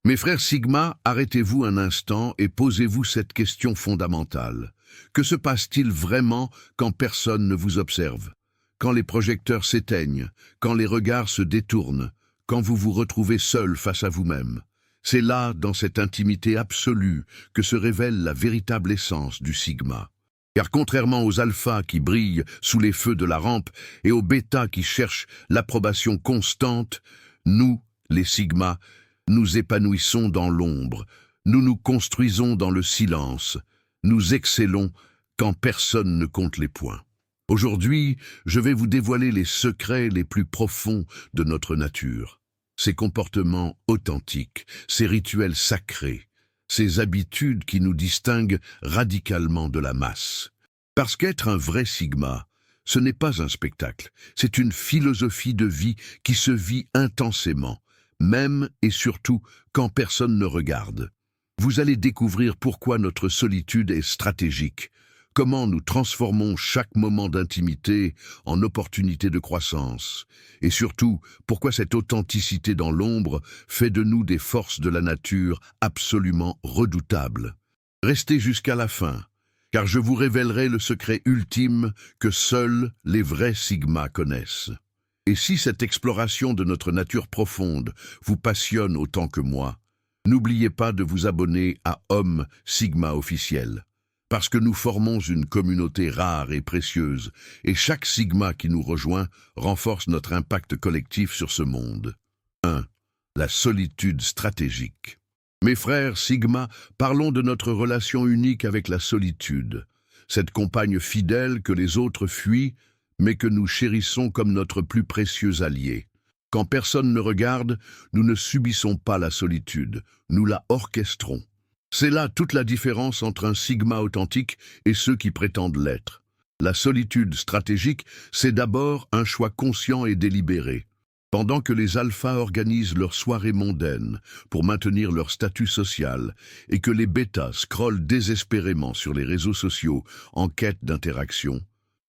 Mes frères Sigma, arrêtez-vous un instant et posez-vous cette question fondamentale. Que se passe-t-il vraiment quand personne ne vous observe? Quand les projecteurs s'éteignent, quand les regards se détournent, quand vous vous retrouvez seul face à vous-même? C'est là, dans cette intimité absolue, que se révèle la véritable essence du Sigma. Car contrairement aux alphas qui brillent sous les feux de la rampe et aux bêtas qui cherchent l'approbation constante, nous, les Sigma, nous épanouissons dans l'ombre, nous nous construisons dans le silence, nous excellons quand personne ne compte les points. Aujourd'hui, je vais vous dévoiler les secrets les plus profonds de notre nature. Ces comportements authentiques, ces rituels sacrés, ces habitudes qui nous distinguent radicalement de la masse. Parce qu'être un vrai Sigma, ce n'est pas un spectacle, c'est une philosophie de vie qui se vit intensément, même et surtout quand personne ne regarde. Vous allez découvrir pourquoi notre solitude est stratégique, comment nous transformons chaque moment d'intimité en opportunité de croissance, et surtout pourquoi cette authenticité dans l'ombre fait de nous des forces de la nature absolument redoutables. Restez jusqu'à la fin, car je vous révélerai le secret ultime que seuls les vrais Sigma connaissent. Et si cette exploration de notre nature profonde vous passionne autant que moi, n'oubliez pas de vous abonner à Homme Sigma officiel, parce que nous formons une communauté rare et précieuse, et chaque Sigma qui nous rejoint renforce notre impact collectif sur ce monde. 1. La solitude stratégique. Mes frères Sigma, parlons de notre relation unique avec la solitude, cette compagne fidèle que les autres fuient, mais que nous chérissons comme notre plus précieux allié. Quand personne ne regarde, nous ne subissons pas la solitude, nous la orchestrons. C'est là toute la différence entre un Sigma authentique et ceux qui prétendent l'être. La solitude stratégique, c'est d'abord un choix conscient et délibéré. Pendant que les alphas organisent leurs soirées mondaines pour maintenir leur statut social et que les bêtas scrollent désespérément sur les réseaux sociaux en quête d'interaction,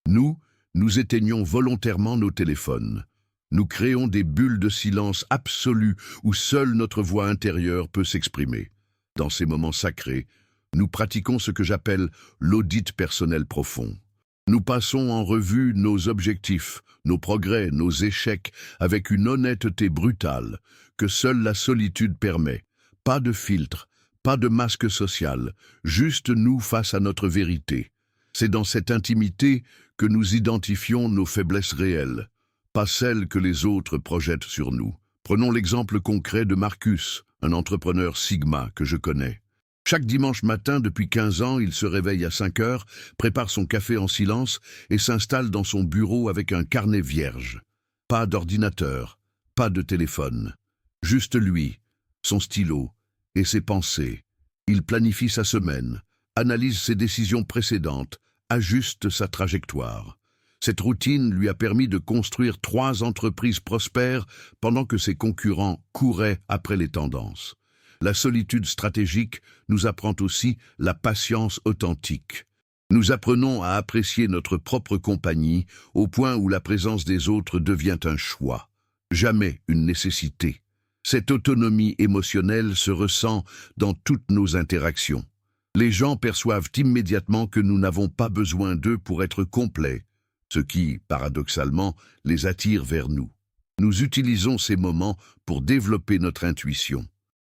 nous éteignons volontairement nos téléphones. Nous créons des bulles de silence absolu où seule notre voix intérieure peut s'exprimer. Dans ces moments sacrés, nous pratiquons ce que j'appelle l'audit personnel profond. Nous passons en revue nos objectifs, nos progrès, nos échecs, avec une honnêteté brutale que seule la solitude permet. Pas de filtre, pas de masque social, juste nous face à notre vérité. C'est dans cette intimité que nous identifions nos faiblesses réelles, pas celles que les autres projettent sur nous. Prenons l'exemple concret de Marcus, un entrepreneur Sigma que je connais. Chaque dimanche matin, depuis 15 ans, il se réveille à 5 heures, prépare son café en silence et s'installe dans son bureau avec un carnet vierge. Pas d'ordinateur, pas de téléphone. Juste lui, son stylo et ses pensées. Il planifie sa semaine, analyse ses décisions précédentes, ajuste sa trajectoire. Cette routine lui a permis de construire 3 entreprises prospères pendant que ses concurrents couraient après les tendances. La solitude stratégique nous apprend aussi la patience authentique. Nous apprenons à apprécier notre propre compagnie au point où la présence des autres devient un choix, jamais une nécessité. Cette autonomie émotionnelle se ressent dans toutes nos interactions. Les gens perçoivent immédiatement que nous n'avons pas besoin d'eux pour être complets, ce qui, paradoxalement, les attire vers nous. Nous utilisons ces moments pour développer notre intuition.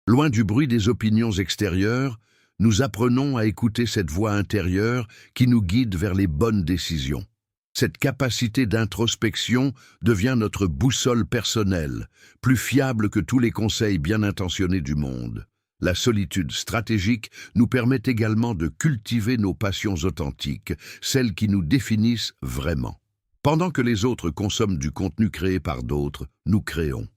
Loin du bruit des opinions extérieures, nous apprenons à écouter cette voix intérieure qui nous guide vers les bonnes décisions. Cette capacité d'introspection devient notre boussole personnelle, plus fiable que tous les conseils bien intentionnés du monde. La solitude stratégique nous permet également de cultiver nos passions authentiques, celles qui nous définissent vraiment. Pendant que les autres consomment du contenu créé par d'autres, nous créons.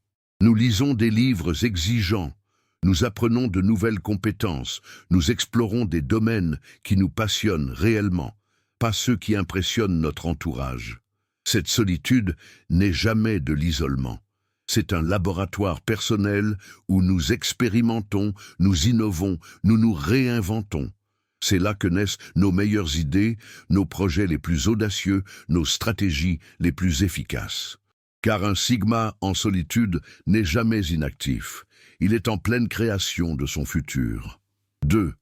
Nous lisons des livres exigeants, nous apprenons de nouvelles compétences, nous explorons des domaines qui nous passionnent réellement, pas ceux qui impressionnent notre entourage. Cette solitude n'est jamais de l'isolement. C'est un laboratoire personnel où nous expérimentons, nous innovons, nous nous réinventons. C'est là que naissent nos meilleures idées, nos projets les plus audacieux, nos stratégies les plus efficaces. Car un Sigma en solitude n'est jamais inactif. Il est en pleine création de son futur. 2.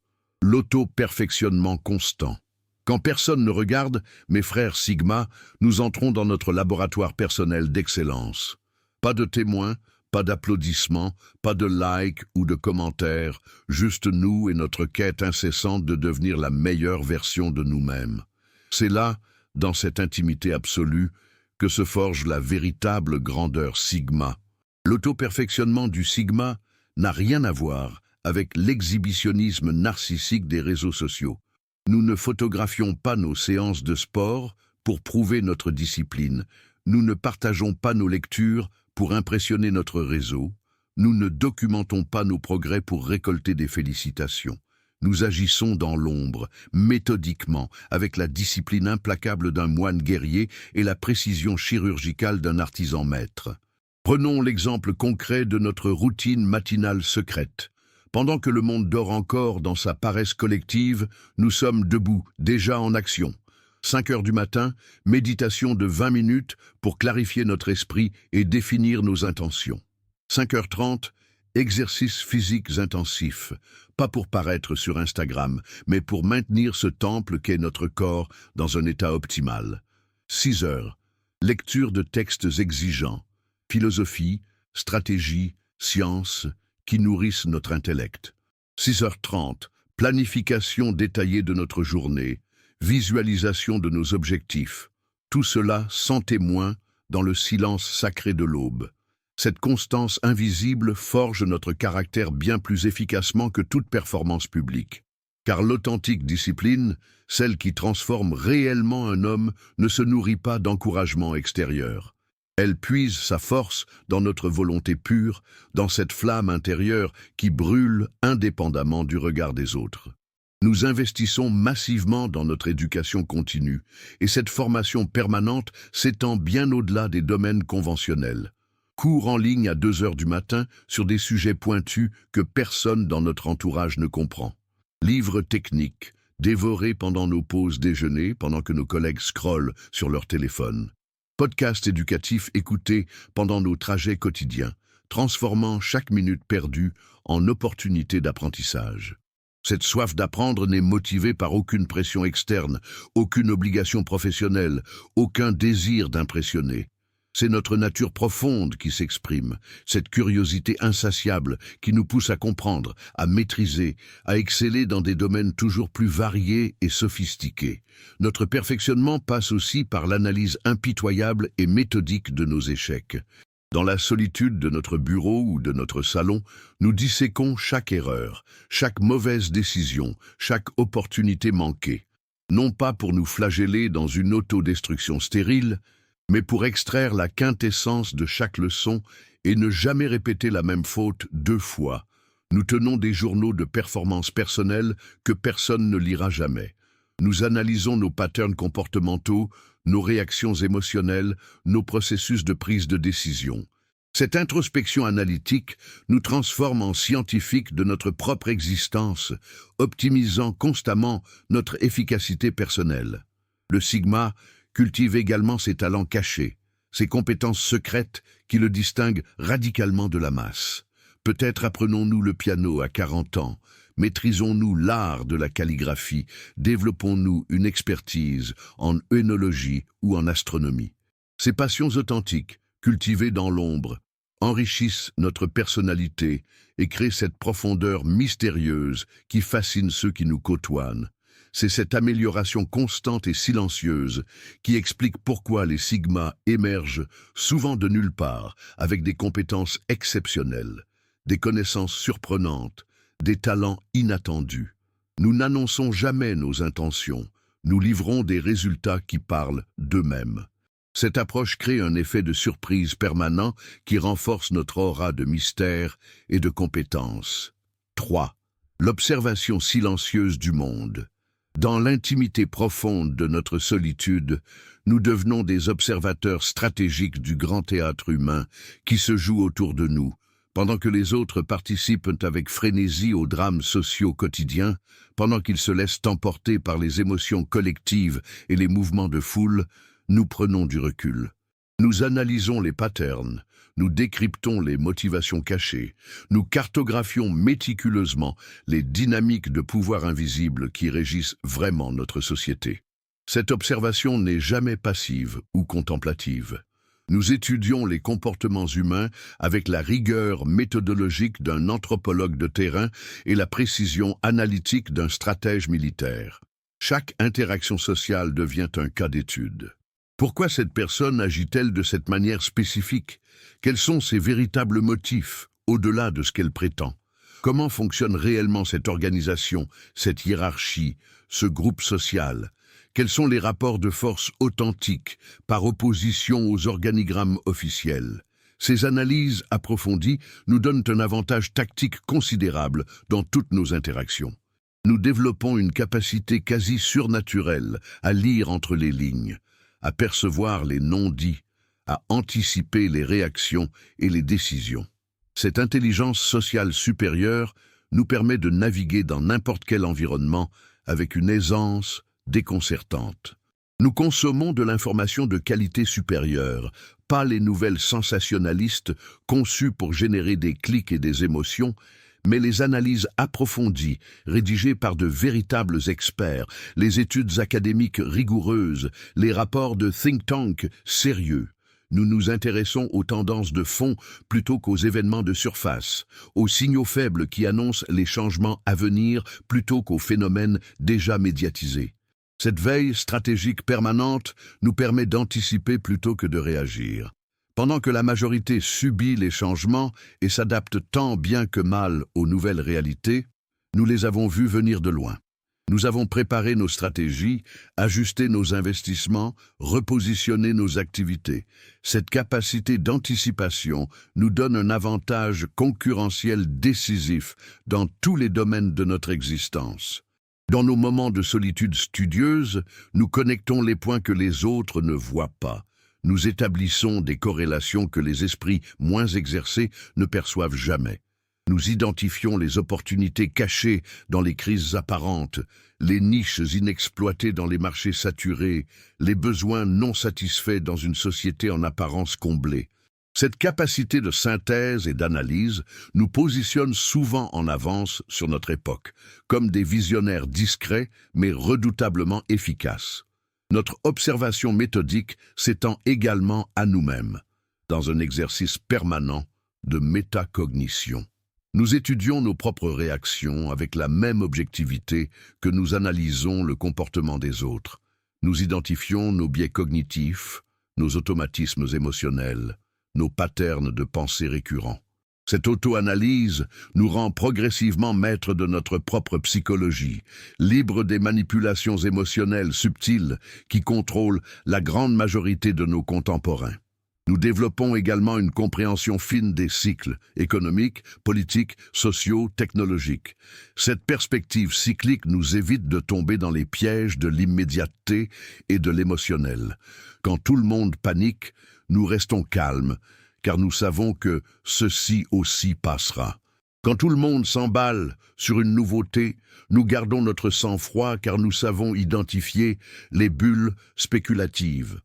L'auto-perfectionnement constant. Quand personne ne regarde, mes frères Sigma, nous entrons dans notre laboratoire personnel d'excellence. Pas de témoins, pas d'applaudissements, pas de likes ou de commentaires, juste nous et notre quête incessante de devenir la meilleure version de nous-mêmes. C'est là, dans cette intimité absolue, que se forge la véritable grandeur Sigma. L'auto-perfectionnement du Sigma n'a rien à voir avec l'exhibitionnisme narcissique des réseaux sociaux. Nous ne photographions pas nos séances de sport pour prouver notre discipline. Nous ne partageons pas nos lectures pour impressionner notre réseau. Nous ne documentons pas nos progrès pour récolter des félicitations. Nous agissons dans l'ombre, méthodiquement, avec la discipline implacable d'un moine guerrier et la précision chirurgicale d'un artisan maître. Prenons l'exemple concret de notre routine matinale secrète. Pendant que le monde dort encore dans sa paresse collective, nous sommes debout, déjà en action. 5 heures du matin, méditation de 20 minutes pour clarifier notre esprit et définir nos intentions. 5h30, exercices physiques intensifs, pas pour paraître sur Instagram, mais pour maintenir ce temple qu'est notre corps dans un état optimal. 6 heures, lecture de textes exigeants, philosophie, stratégie, science, qui nourrissent notre intellect. 6h30, planification détaillée de notre journée, visualisation de nos objectifs. Tout cela sans témoin dans le silence sacré de l'aube. Cette constance invisible forge notre caractère bien plus efficacement que toute performance publique. Car l'authentique discipline, celle qui transforme réellement un homme, ne se nourrit pas d'encouragement extérieur. Elle puise sa force dans notre volonté pure, dans cette flamme intérieure qui brûle indépendamment du regard des autres. Nous investissons massivement dans notre éducation continue, et cette formation permanente s'étend bien au-delà des domaines conventionnels. Cours en ligne à 2 heures du matin sur des sujets pointus que personne dans notre entourage ne comprend. Livres techniques, dévorés pendant nos pauses déjeuner, pendant que nos collègues scrollent sur leur téléphone. Podcasts éducatifs écoutés pendant nos trajets quotidiens, transformant chaque minute perdue en opportunité d'apprentissage. Cette soif d'apprendre n'est motivée par aucune pression externe, aucune obligation professionnelle, aucun désir d'impressionner. C'est notre nature profonde qui s'exprime, cette curiosité insatiable qui nous pousse à comprendre, à maîtriser, à exceller dans des domaines toujours plus variés et sophistiqués. Notre perfectionnement passe aussi par l'analyse impitoyable et méthodique de nos échecs. Dans la solitude de notre bureau ou de notre salon, nous disséquons chaque erreur, chaque mauvaise décision, chaque opportunité manquée. Non pas pour nous flageller dans une autodestruction stérile, mais pour extraire la quintessence de chaque leçon et ne jamais répéter la même faute 2 fois. Nous tenons des journaux de performance personnelle que personne ne lira jamais. Nous analysons nos patterns comportementaux, nos réactions émotionnelles, nos processus de prise de décision. Cette introspection analytique nous transforme en scientifiques de notre propre existence, optimisant constamment notre efficacité personnelle. Le Sigma cultive également ses talents cachés, ses compétences secrètes qui le distinguent radicalement de la masse. Peut-être apprenons-nous le piano à 40 ans, maîtrisons-nous l'art de la calligraphie, développons-nous une expertise en œnologie ou en astronomie. Ces passions authentiques, cultivées dans l'ombre, enrichissent notre personnalité et créent cette profondeur mystérieuse qui fascine ceux qui nous côtoient. C'est cette amélioration constante et silencieuse qui explique pourquoi les Sigma émergent souvent de nulle part, avec des compétences exceptionnelles, des connaissances surprenantes, des talents inattendus. Nous n'annonçons jamais nos intentions, nous livrons des résultats qui parlent d'eux-mêmes. Cette approche crée un effet de surprise permanent qui renforce notre aura de mystère et de compétence. 3. L'observation silencieuse du monde. Dans l'intimité profonde de notre solitude, nous devenons des observateurs stratégiques du grand théâtre humain qui se joue autour de nous. Pendant que les autres participent avec frénésie aux drames sociaux quotidiens, pendant qu'ils se laissent emporter par les émotions collectives et les mouvements de foule, nous prenons du recul. Nous analysons les patterns, nous décryptons les motivations cachées, nous cartographions méticuleusement les dynamiques de pouvoir invisibles qui régissent vraiment notre société. Cette observation n'est jamais passive ou contemplative. Nous étudions les comportements humains avec la rigueur méthodologique d'un anthropologue de terrain et la précision analytique d'un stratège militaire. Chaque interaction sociale devient un cas d'étude. Pourquoi cette personne agit-elle de cette manière spécifique? Quels sont ses véritables motifs, au-delà de ce qu'elle prétend? Comment fonctionne réellement cette organisation, cette hiérarchie, ce groupe social? Quels sont les rapports de force authentiques, par opposition aux organigrammes officiels? Ces analyses approfondies nous donnent un avantage tactique considérable dans toutes nos interactions. Nous développons une capacité quasi surnaturelle à lire entre les lignes, à percevoir les non-dits, à anticiper les réactions et les décisions. Cette intelligence sociale supérieure nous permet de naviguer dans n'importe quel environnement avec une aisance déconcertante. Nous consommons de l'information de qualité supérieure, pas les nouvelles sensationnalistes conçues pour générer des clics et des émotions, mais les analyses approfondies, rédigées par de véritables experts, les études académiques rigoureuses, les rapports de think tank sérieux. Nous nous intéressons aux tendances de fond plutôt qu'aux événements de surface, aux signaux faibles qui annoncent les changements à venir plutôt qu'aux phénomènes déjà médiatisés. Cette veille stratégique permanente nous permet d'anticiper plutôt que de réagir. Pendant que la majorité subit les changements et s'adapte tant bien que mal aux nouvelles réalités, nous les avons vus venir de loin. Nous avons préparé nos stratégies, ajusté nos investissements, repositionné nos activités. Cette capacité d'anticipation nous donne un avantage concurrentiel décisif dans tous les domaines de notre existence. Dans nos moments de solitude studieuse, nous connectons les points que les autres ne voient pas. Nous établissons des corrélations que les esprits moins exercés ne perçoivent jamais. Nous identifions les opportunités cachées dans les crises apparentes, les niches inexploitées dans les marchés saturés, les besoins non satisfaits dans une société en apparence comblée. Cette capacité de synthèse et d'analyse nous positionne souvent en avance sur notre époque, comme des visionnaires discrets mais redoutablement efficaces. Notre observation méthodique s'étend également à nous-mêmes, dans un exercice permanent de métacognition. Nous étudions nos propres réactions avec la même objectivité que nous analysons le comportement des autres. Nous identifions nos biais cognitifs, nos automatismes émotionnels, nos patterns de pensée récurrents. Cette auto-analyse nous rend progressivement maîtres de notre propre psychologie, libres des manipulations émotionnelles subtiles qui contrôlent la grande majorité de nos contemporains. Nous développons également une compréhension fine des cycles économiques, politiques, sociaux, technologiques. Cette perspective cyclique nous évite de tomber dans les pièges de l'immédiateté et de l'émotionnel. Quand tout le monde panique, nous restons calmes, car nous savons que ceci aussi passera. Quand tout le monde s'emballe sur une nouveauté, nous gardons notre sang-froid car nous savons identifier les bulles spéculatives.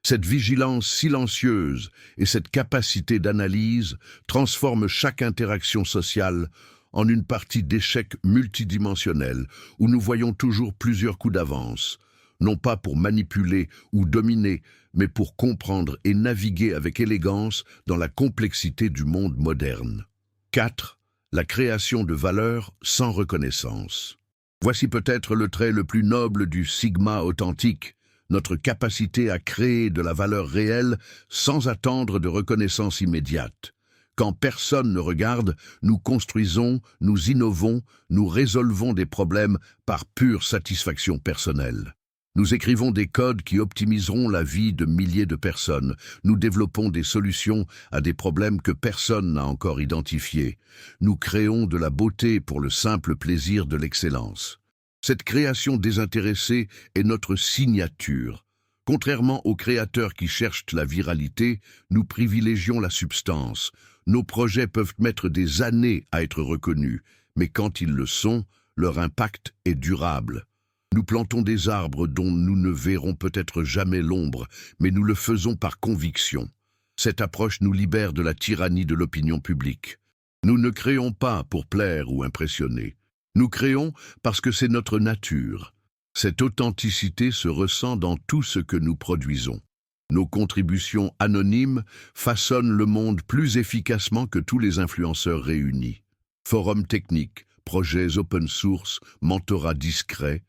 Cette vigilance silencieuse et cette capacité d'analyse transforment chaque interaction sociale en une partie d'échec multidimensionnel où nous voyons toujours plusieurs coups d'avance, non pas pour manipuler ou dominer, mais pour comprendre et naviguer avec élégance dans la complexité du monde moderne. 4. La création de valeur sans reconnaissance. Voici peut-être le trait le plus noble du sigma authentique, notre capacité à créer de la valeur réelle sans attendre de reconnaissance immédiate. Quand personne ne regarde, nous construisons, nous innovons, nous résolvons des problèmes par pure satisfaction personnelle. Nous écrivons des codes qui optimiseront la vie de milliers de personnes. Nous développons des solutions à des problèmes que personne n'a encore identifiés. Nous créons de la beauté pour le simple plaisir de l'excellence. Cette création désintéressée est notre signature. Contrairement aux créateurs qui cherchent la viralité, nous privilégions la substance. Nos projets peuvent mettre des années à être reconnus, mais quand ils le sont, leur impact est durable. Nous plantons des arbres dont nous ne verrons peut-être jamais l'ombre, mais nous le faisons par conviction. Cette approche nous libère de la tyrannie de l'opinion publique. Nous ne créons pas pour plaire ou impressionner. Nous créons parce que c'est notre nature. Cette authenticité se ressent dans tout ce que nous produisons. Nos contributions anonymes façonnent le monde plus efficacement que tous les influenceurs réunis. Forums techniques, projets open source, mentorat discret,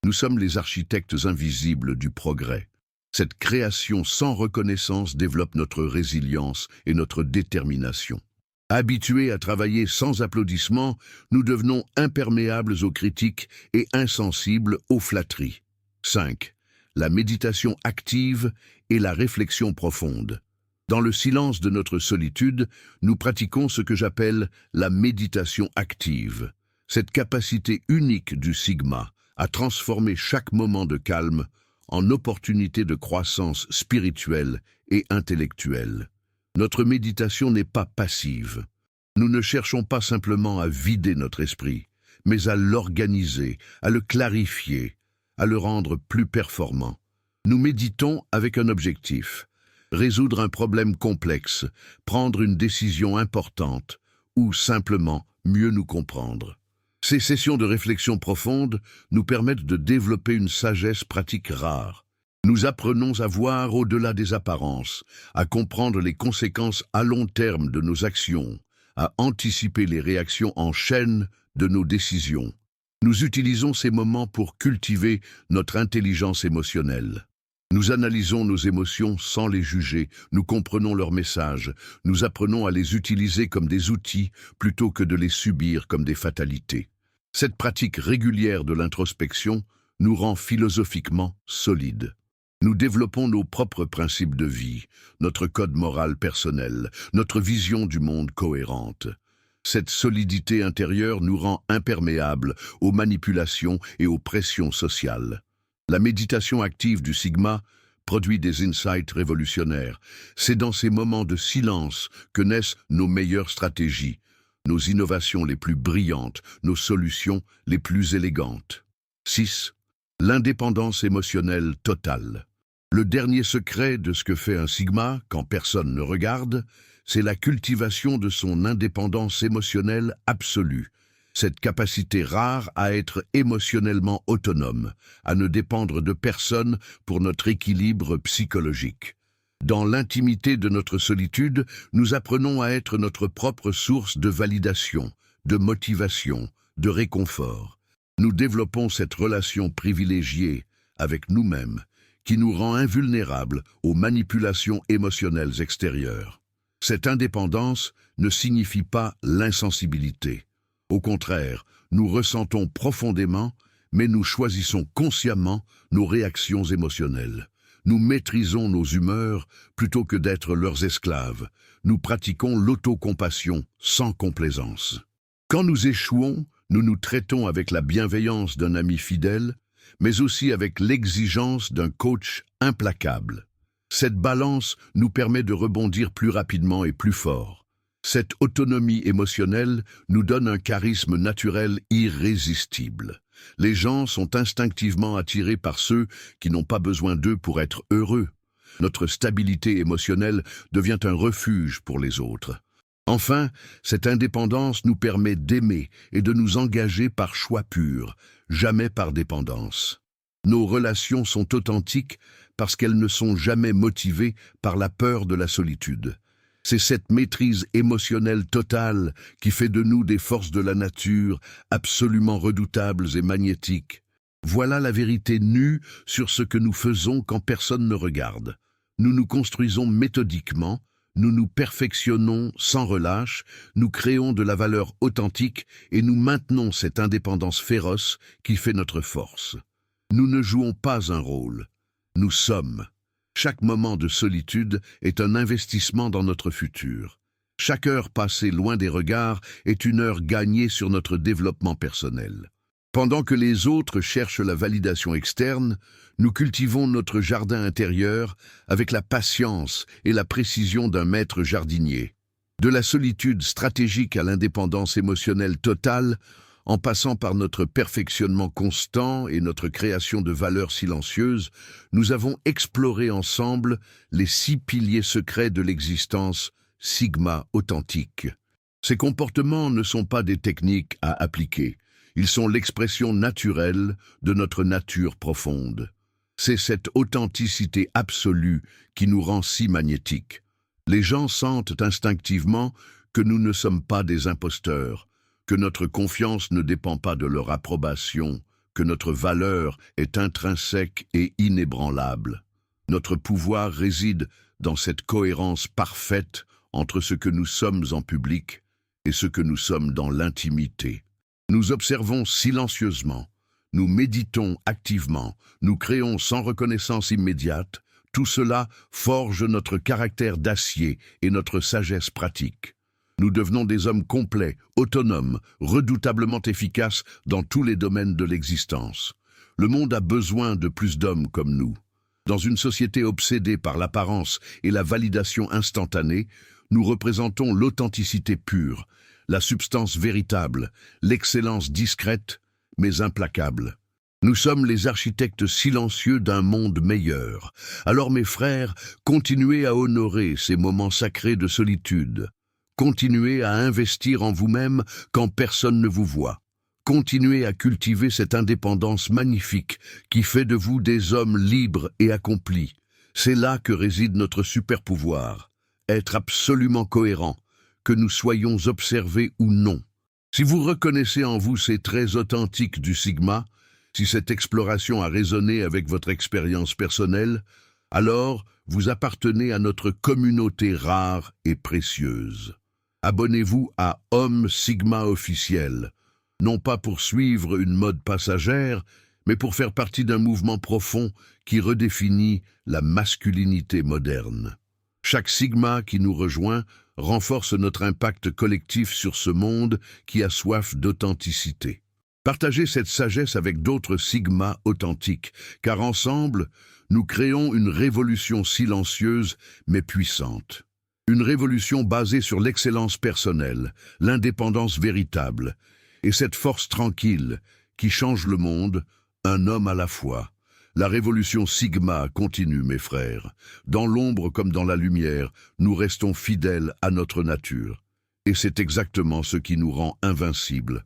nous sommes les architectes invisibles du progrès. Cette création sans reconnaissance développe notre résilience et notre détermination. Habitués à travailler sans applaudissements, nous devenons imperméables aux critiques et insensibles aux flatteries. 5. La méditation active et la réflexion profonde. Dans le silence de notre solitude, nous pratiquons ce que j'appelle la méditation active. Cette capacité unique du Sigma à transformer chaque moment de calme en opportunité de croissance spirituelle et intellectuelle. Notre méditation n'est pas passive. Nous ne cherchons pas simplement à vider notre esprit, mais à l'organiser, à le clarifier, à le rendre plus performant. Nous méditons avec un objectif: résoudre un problème complexe, prendre une décision importante ou simplement mieux nous comprendre. Ces sessions de réflexion profonde nous permettent de développer une sagesse pratique rare. Nous apprenons à voir au-delà des apparences, à comprendre les conséquences à long terme de nos actions, à anticiper les réactions en chaîne de nos décisions. Nous utilisons ces moments pour cultiver notre intelligence émotionnelle. Nous analysons nos émotions sans les juger, nous comprenons leurs messages, nous apprenons à les utiliser comme des outils plutôt que de les subir comme des fatalités. Cette pratique régulière de l'introspection nous rend philosophiquement solides. Nous développons nos propres principes de vie, notre code moral personnel, notre vision du monde cohérente. Cette solidité intérieure nous rend imperméables aux manipulations et aux pressions sociales. La méditation active du Sigma produit des insights révolutionnaires. C'est dans ces moments de silence que naissent nos meilleures stratégies, nos innovations les plus brillantes, nos solutions les plus élégantes. 6. L'indépendance émotionnelle totale. Le dernier secret de ce que fait un Sigma quand personne ne regarde, c'est la cultivation de son indépendance émotionnelle absolue. Cette capacité rare à être émotionnellement autonome, à ne dépendre de personne pour notre équilibre psychologique. Dans l'intimité de notre solitude, nous apprenons à être notre propre source de validation, de motivation, de réconfort. Nous développons cette relation privilégiée avec nous-mêmes, qui nous rend invulnérables aux manipulations émotionnelles extérieures. Cette indépendance ne signifie pas l'insensibilité. Au contraire, nous ressentons profondément, mais nous choisissons consciemment nos réactions émotionnelles. Nous maîtrisons nos humeurs plutôt que d'être leurs esclaves. Nous pratiquons l'autocompassion sans complaisance. Quand nous échouons, nous nous traitons avec la bienveillance d'un ami fidèle, mais aussi avec l'exigence d'un coach implacable. Cette balance nous permet de rebondir plus rapidement et plus fort. Cette autonomie émotionnelle nous donne un charisme naturel irrésistible. Les gens sont instinctivement attirés par ceux qui n'ont pas besoin d'eux pour être heureux. Notre stabilité émotionnelle devient un refuge pour les autres. Enfin, cette indépendance nous permet d'aimer et de nous engager par choix pur, jamais par dépendance. Nos relations sont authentiques parce qu'elles ne sont jamais motivées par la peur de la solitude. C'est cette maîtrise émotionnelle totale qui fait de nous des forces de la nature absolument redoutables et magnétiques. Voilà la vérité nue sur ce que nous faisons quand personne ne regarde. Nous nous construisons méthodiquement, nous nous perfectionnons sans relâche, nous créons de la valeur authentique et nous maintenons cette indépendance féroce qui fait notre force. Nous ne jouons pas un rôle, nous sommes. Chaque moment de solitude est un investissement dans notre futur. Chaque heure passée loin des regards est une heure gagnée sur notre développement personnel. Pendant que les autres cherchent la validation externe, nous cultivons notre jardin intérieur avec la patience et la précision d'un maître jardinier. De la solitude stratégique à l'indépendance émotionnelle totale, En passant par notre perfectionnement constant et notre création de valeurs silencieuses, nous avons exploré ensemble les 6 piliers secrets de l'existence Sigma authentique. Ces comportements ne sont pas des techniques à appliquer, ils sont l'expression naturelle de notre nature profonde. C'est cette authenticité absolue qui nous rend si magnétiques. Les gens sentent instinctivement que nous ne sommes pas des imposteurs, que notre confiance ne dépend pas de leur approbation, que notre valeur est intrinsèque et inébranlable. Notre pouvoir réside dans cette cohérence parfaite entre ce que nous sommes en public et ce que nous sommes dans l'intimité. Nous observons silencieusement, nous méditons activement, nous créons sans reconnaissance immédiate. Tout cela forge notre caractère d'acier et notre sagesse pratique. Nous devenons des hommes complets, autonomes, redoutablement efficaces dans tous les domaines de l'existence. Le monde a besoin de plus d'hommes comme nous. Dans une société obsédée par l'apparence et la validation instantanée, nous représentons l'authenticité pure, la substance véritable, l'excellence discrète, mais implacable. Nous sommes les architectes silencieux d'un monde meilleur. Alors mes frères, continuez à honorer ces moments sacrés de solitude. Continuez à investir en vous-même quand personne ne vous voit. Continuez à cultiver cette indépendance magnifique qui fait de vous des hommes libres et accomplis. C'est là que réside notre super-pouvoir. Être absolument cohérent, que nous soyons observés ou non. Si vous reconnaissez en vous ces traits authentiques du Sigma, si cette exploration a résonné avec votre expérience personnelle, alors vous appartenez à notre communauté rare et précieuse. Abonnez-vous à Homme Sigma officiel, non pas pour suivre une mode passagère, mais pour faire partie d'un mouvement profond qui redéfinit la masculinité moderne. Chaque Sigma qui nous rejoint renforce notre impact collectif sur ce monde qui a soif d'authenticité. Partagez cette sagesse avec d'autres Sigma authentiques, car ensemble, nous créons une révolution silencieuse mais puissante. Une révolution basée sur l'excellence personnelle, l'indépendance véritable, et cette force tranquille qui change le monde, un homme à la fois. La révolution Sigma continue, mes frères. Dans l'ombre comme dans la lumière, nous restons fidèles à notre nature. Et c'est exactement ce qui nous rend invincibles.